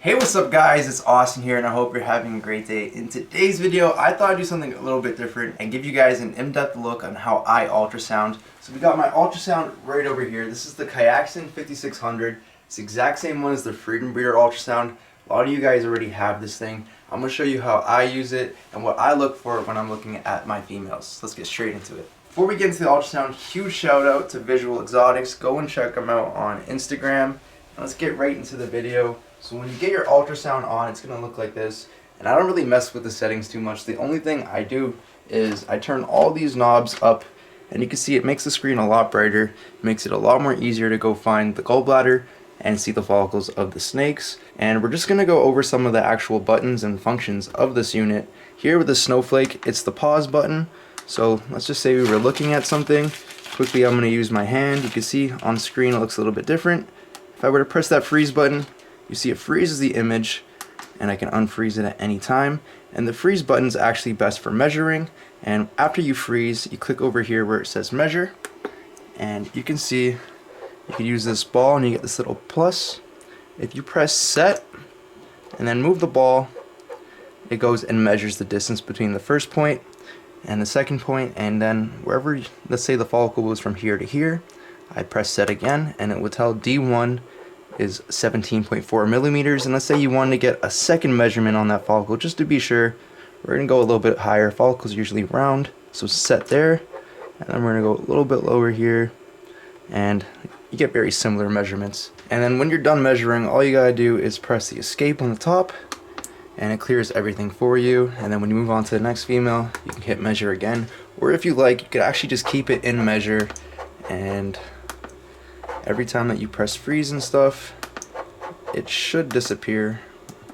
Hey, what's up guys, it's Austin here and I hope you're having a great day. In today's video, I thought I'd do something a little bit different and give you guys an in-depth look on how I ultrasound. So we got my ultrasound right over here. This is the Kyaxin 5600. It's the exact same one as the Freedom Breeder ultrasound. A lot of you guys already have this thing. I'm going to show you how I use it and what I look for when I'm looking at my females. So let's get straight into it. Before we get into the ultrasound, huge shout out to Visual Exotics. Go and check them out on Instagram. And let's get right into the video. So when you get your ultrasound on, it's going to look like this. And I don't really mess with the settings too much. The only thing I do is I turn all these knobs up, and you can see it makes the screen a lot brighter. It makes it a lot more easier to go find the gallbladder and see the follicles of the snakes. And we're just going to go over some of the actual buttons and functions of this unit. Here with the snowflake, it's the pause button. So let's just say we were looking at something. Quickly, I'm going to use my hand. You can see on screen it looks a little bit different. If I were to press that freeze button, you see it freezes the image, and I can unfreeze it at any time. And the freeze button is actually best for measuring. And after you freeze, you click over here where it says measure, and you can see you can use this ball and you get this little plus. If you press set and then move the ball, it goes and measures the distance between the first point and the second point, and then wherever, let's say the follicle was from here to here, I press set again and it will tell D1 is 17.4 millimeters, and let's say you wanted to get a second measurement on that follicle just to be sure. We're going to go a little bit higher. Follicles usually round, so set there, and then we're going to go a little bit lower here, and you get very similar measurements. And then when you're done measuring, all you gotta do is press the escape on the top and it clears everything for you. And then when you move on to the next female, you can hit measure again, or if you like, you could actually just keep it in measure, and every time that you press freeze and stuff, it should disappear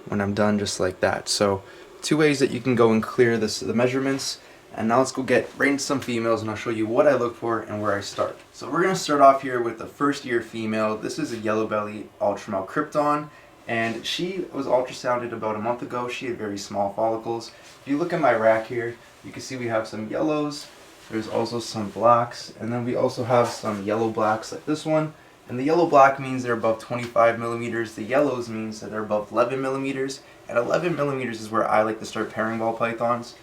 when I'm done, just like that. So two ways that you can go and clear the measurements. And now let's go get right into some females and I'll show you what I look for and where I start. So we're going to start off here with the first year female. This is a yellow belly ultramel krypton, and she was ultrasounded about a month ago. She had very small follicles. If you look at my rack here, you can see we have some yellows. There's also some blacks, and then we also have some yellow blacks like this one. And the yellow black means they're above 25 millimeters. The yellows means that they're above 11 millimeters. And 11 millimeters is where I like to start pairing ball pythons.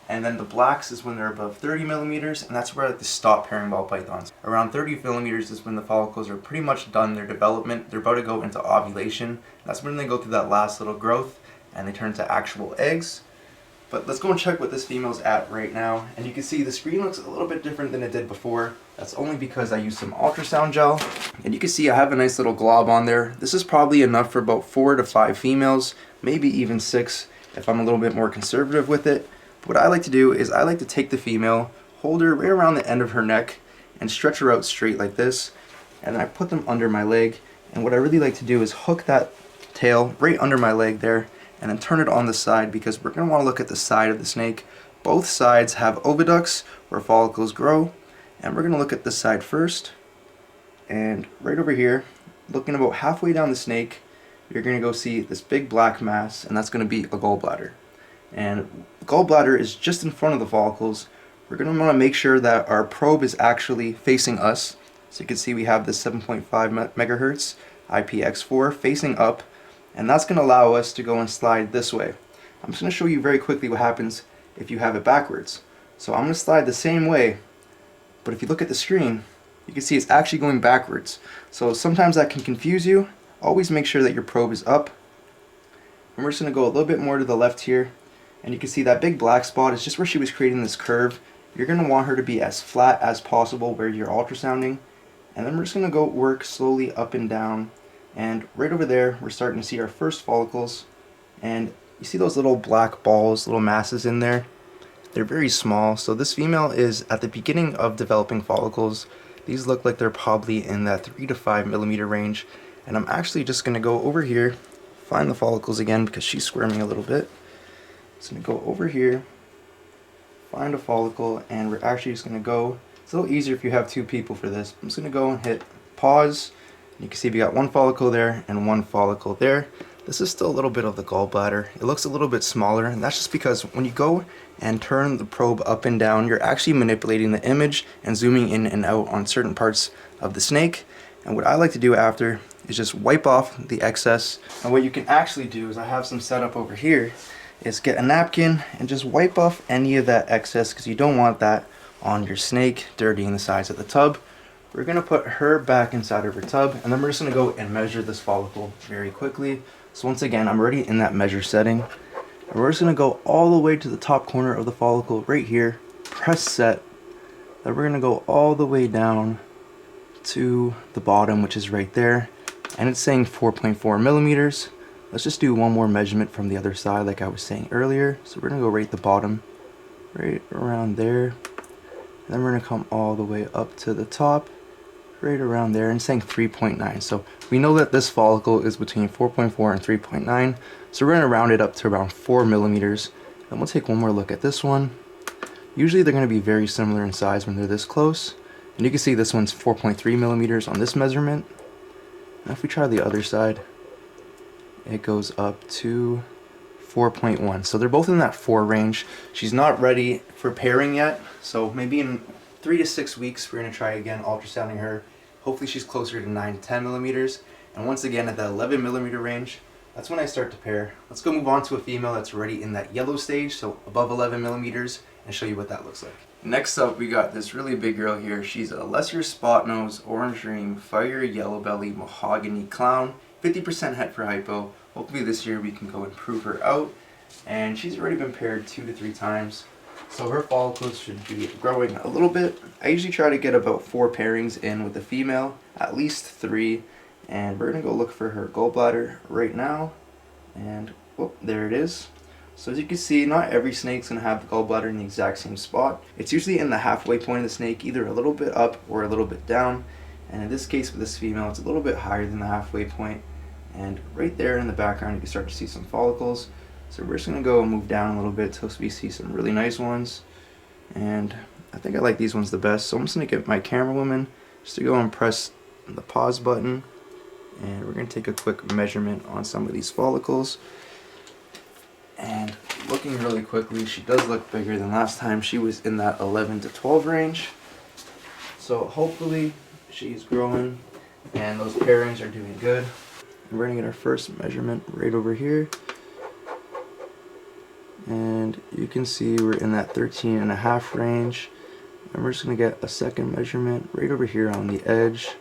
And then the blacks is when they're above 30 millimeters, and that's where I like to stop pairing ball pythons. Around 30 millimeters is when the follicles are pretty much done their development. They're about to go into ovulation. That's when they go through that last little growth and they turn to actual eggs. But let's go and check what this female's at right now. And you can see the screen looks a little bit different than it did before. That's only because I used some ultrasound gel. And you can see I have a nice little glob on there. This is probably enough for about 4 to 5 females, maybe even 6 if I'm a little bit more conservative with it. But what I like to do is I like to take the female, hold her right around the end of her neck, and stretch her out straight like this. And then I put them under my leg. And what I really like to do is hook that tail right under my leg there, and then turn it on the side, because we're going to want to look at the side of the snake. Both sides have oviducts where follicles grow, and we're going to look at this side first. And right over here, looking about halfway down the snake, you're going to go see this big black mass, and that's going to be a gallbladder. And the gallbladder is just in front of the follicles. We're going to want to make sure that our probe is actually facing us. So you can see we have this 7.5 megahertz IPX4 facing up, and that's going to allow us to go and slide this way. I'm just going to show you very quickly what happens if you have it backwards. So I'm going to slide the same way, but if you look at the screen, you can see it's actually going backwards. So sometimes that can confuse you. Always make sure that your probe is up. And we're just going to go a little bit more to the left here, and you can see that big black spot is just where she was creating this curve. You're going to want her to be as flat as possible where you're ultrasounding. And then we're just going to go work slowly up and down. And right over there, we're starting to see our first follicles. And you see those little black balls, little masses in there? They're very small. So this female is at the beginning of developing follicles. These look like they're probably in that 3 to 5 millimeter range. And I'm actually just going to go over here, find the follicles again because she's squirming a little bit. So I'm going to go over here, find a follicle, and we're actually just going to go. It's a little easier if you have 2 people for this. I'm just going to go and hit pause. You can see we got 1 follicle there and 1 follicle there. This is still a little bit of the gallbladder. It looks a little bit smaller, and that's just because when you go and turn the probe up and down, you're actually manipulating the image and zooming in and out on certain parts of the snake. And what I like to do after is just wipe off the excess. And what you can actually do is, I have some set up over here, is get a napkin and just wipe off any of that excess, because you don't want that on your snake dirtying the sides of the tub. We're gonna put her back inside of her tub, and then we're just gonna go and measure this follicle very quickly. So once again, I'm already in that measure setting. And we're just gonna go all the way to the top corner of the follicle right here, press set. Then we're gonna go all the way down to the bottom, which is right there. And it's saying 4.4 millimeters. Let's just do one more measurement from the other side like I was saying earlier. So we're gonna go right at the bottom, right around there. And then we're gonna come all the way up to the top, right around there, and saying 3.9. So we know that this follicle is between 4.4 and 3.9. So we're gonna round it up to around 4 millimeters. And we'll take one more look at this one. Usually they're gonna be very similar in size when they're this close. And you can see this one's 4.3 millimeters on this measurement. And if we try the other side, it goes up to 4.1. So they're both in that 4 range. She's not ready for pairing yet, so maybe in 3 to 6 weeks we're going to try again ultrasounding her. Hopefully she's closer to 9 to 10 millimeters. And once again at that 11 millimeter range, that's when I start to pair. Let's go move on to a female that's already in that yellow stage, so above 11 millimeters, and show you what that looks like. Next up, we got this really big girl here. She's a lesser spot nose, orange ring, fire yellow belly, mahogany clown, 50% het for hypo. Hopefully this year we can go and prove her out. And she's already been paired 2 to 3 times. So her follicles should be growing a little bit. I usually try to get about 4 pairings in with the female, at least 3. And we're gonna go look for her gallbladder right now. And oh, there it is. So as you can see, not every snake's gonna have the gallbladder in the exact same spot. It's usually in the halfway point of the snake, either a little bit up or a little bit down. And in this case with this female, it's a little bit higher than the halfway point. And right there in the background, you can start to see some follicles. So we're just gonna go and move down a little bit till we see some really nice ones. And I think I like these ones the best. So I'm just gonna get my camera woman just to go and press the pause button. And we're gonna take a quick measurement on some of these follicles. And looking really quickly, she does look bigger than last time. She was in that 11 to 12 range. So hopefully she's growing and those pairings are doing good. And we're gonna get our first measurement right over here. And you can see we're in that 13.5 range. And we're just gonna get a second measurement right over here on the edge,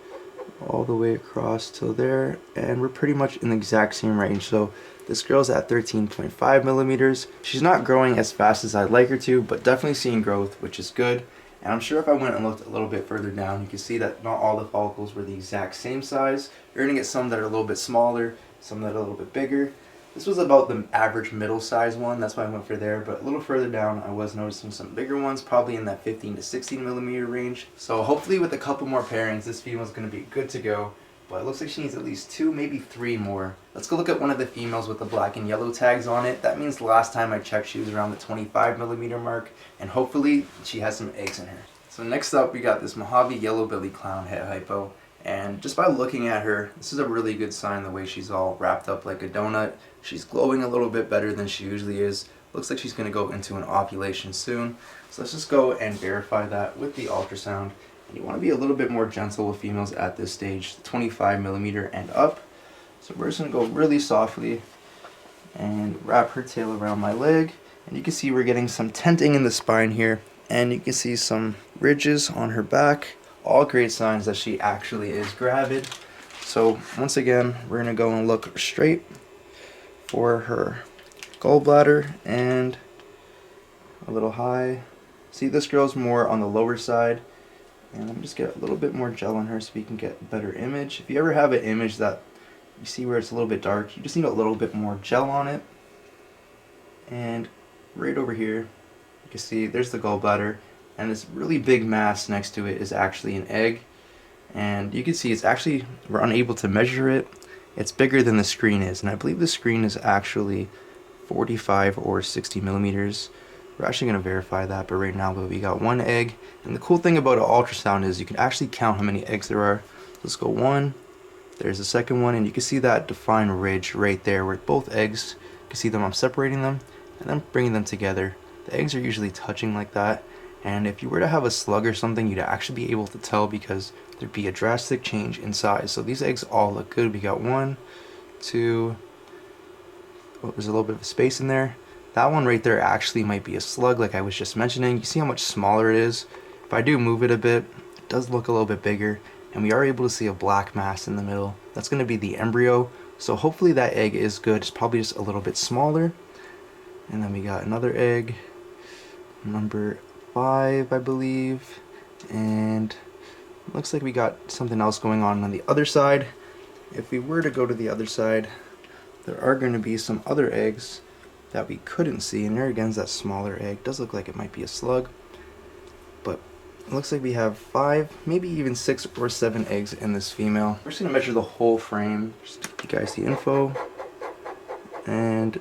all the way across till there. And we're pretty much in the exact same range. So this girl's at 13.5 millimeters. She's not growing as fast as I'd like her to, but definitely seeing growth, which is good. And I'm sure if I went and looked a little bit further down, you can see that not all the follicles were the exact same size. You're gonna get some that are a little bit smaller, some that are a little bit bigger. This was about the average middle size one, that's why I went for there, but a little further down I was noticing some bigger ones, probably in that 15 to 16 millimeter range. So hopefully with a couple more pairings, this female's gonna be good to go. But it looks like she needs at least 2, maybe 3 more. Let's go look at one of the females with the black and yellow tags on it. That means the last time I checked she was around the 25 millimeter mark, and hopefully she has some eggs in her. So next up we got this Mojave yellow belly clown het hypo. And just by looking at her, this is a really good sign the way she's all wrapped up like a donut. She's glowing a little bit better than she usually is. Looks like she's gonna go into an ovulation soon. So let's just go and verify that with the ultrasound. And you want to be a little bit more gentle with females at this stage, 25 millimeter and up. So we're just going to go really softly and wrap her tail around my leg. And you can see we're getting some tenting in the spine here. And you can see some ridges on her back. All great signs that she actually is gravid. So once again, we're going to go and look straight for her gallbladder and a little high. See, this girl's more on the lower side. And let me just get a little bit more gel on her so we can get a better image. If you ever have an image that you see where it's a little bit dark, you just need a little bit more gel on it. And right over here, you can see there's the gallbladder, and this really big mass next to it is actually an egg. And you can see it's actually, we're unable to measure it. It's bigger than the screen is, and I believe the screen is actually 45 or 60 millimeters. We're actually going to verify that, but right now we got 1 egg. And the cool thing about an ultrasound is you can actually count how many eggs there are. Let's go 1, there's the second one, and you can see that defined ridge right there where both eggs, you can see them, I'm separating them and then bringing them together. The eggs are usually touching like that, And if you were to have a slug or something, you'd actually be able to tell because there'd be a drastic change in size. So these eggs all look good. We got 1, 2, oh, there's a little bit of space in there. That one right there actually might be a slug like I was just mentioning. You see how much smaller it is? If I do move it a bit, it does look a little bit bigger, and we are able to see a black mass in the middle. That's going to be the embryo, so hopefully that egg is good. It's probably just a little bit smaller. And then we got another egg, number 5 I believe, and it looks like we got something else going on the other side. If we were to go to the other side, there are going to be some other eggs that we couldn't see, and there again is that smaller egg. Does look like it might be a slug, but it looks like we have 5, maybe even 6 or 7 eggs in this female. We're just going to measure the whole frame just to give you guys the info. And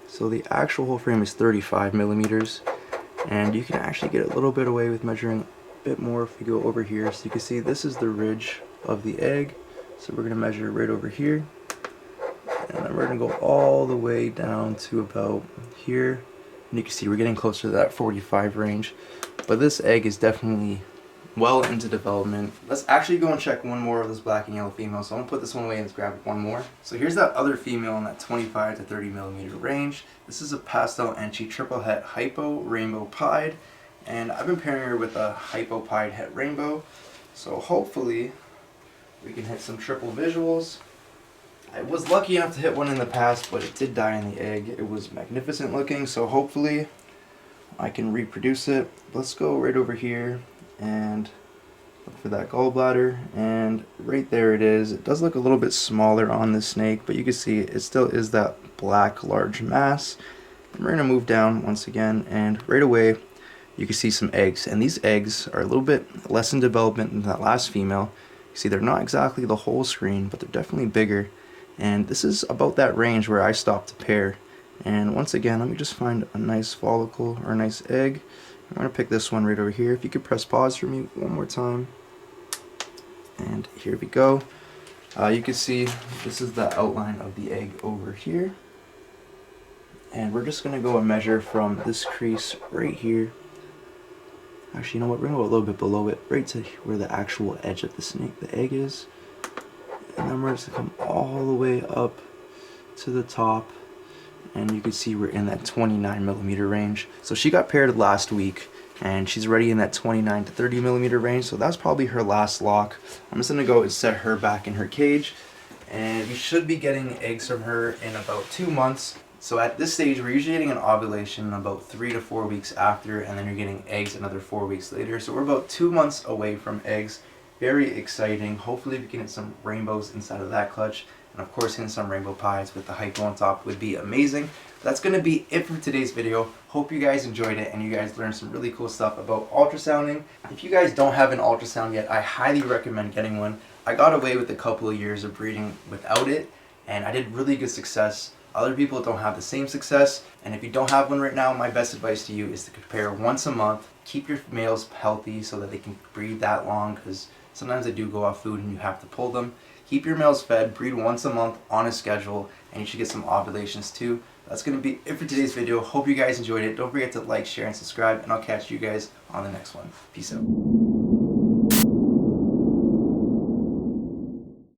so the actual whole frame is 35 millimeters, and you can actually get a little bit away with measuring a bit more if we go over here. So you can see this is the ridge of the egg, so we're going to measure right over here. And then we're going to go all the way down to about here. And you can see we're getting closer to that 45 range. But this egg is definitely well into development. Let's actually go and check one more of this black and yellow female. So I'm going to put this one away and let's grab one more. So here's that other female in that 25 to 30 millimeter range. This is a pastel Enchi triple het hypo rainbow pied. And I've been pairing her with a hypo pied het rainbow. So hopefully we can hit some triple visuals. I was lucky enough to hit one in the past, but it did die in the egg. It was magnificent looking, so hopefully I can reproduce it. Let's go right over here and look for that gallbladder, and right there it is. It does look a little bit smaller on this snake, but you can see it still is that black large mass. And we're going to move down once again, and right away you can see some eggs, and these eggs are a little bit less in development than that last female. You see they're not exactly the whole screen, but they're definitely bigger. And this is about that range where I stopped to pair. And once again, let me just find a nice follicle or a nice egg. I'm going to pick this one right over here. If you could press pause for me one more time. And here we go. You can see this is the outline of the egg over here. And we're just going to go and measure from this crease right here. Actually, you know what? We're going to go a little bit below it, right to where the actual edge of the snake, the egg is. And then we're just going to come all the way up to the top, and you can see we're in that 29 millimeter range. So she got paired last week, and she's already in that 29 to 30 millimeter range, so that's probably her last lock. I'm just going to go and set her back in her cage, and we should be getting eggs from her in about 2 months. So at this stage, we're usually getting an ovulation about 3 to 4 weeks after, and then you're getting eggs another 4 weeks later. So we're about 2 months away from eggs. Very exciting. Hopefully we can hit some rainbows inside of that clutch, and of course hitting some rainbow pies with the hypo on top would be amazing. That's going to be it for today's video. Hope you guys enjoyed it and you guys learned some really cool stuff about ultrasounding. If you guys don't have an ultrasound yet, I highly recommend getting one. I got away with a couple of years of breeding without it, and I did really good success. Other people don't have the same success, and if you don't have one right now, my best advice to you is to compare once a month. Keep your males healthy so that they can breed that long, because sometimes they do go off food and you have to pull them. Keep your males fed, breed once a month on a schedule, and you should get some ovulations too. That's going to be it for today's video. Hope you guys enjoyed it. Don't forget to like, share, and subscribe, and I'll catch you guys on the next one. Peace out.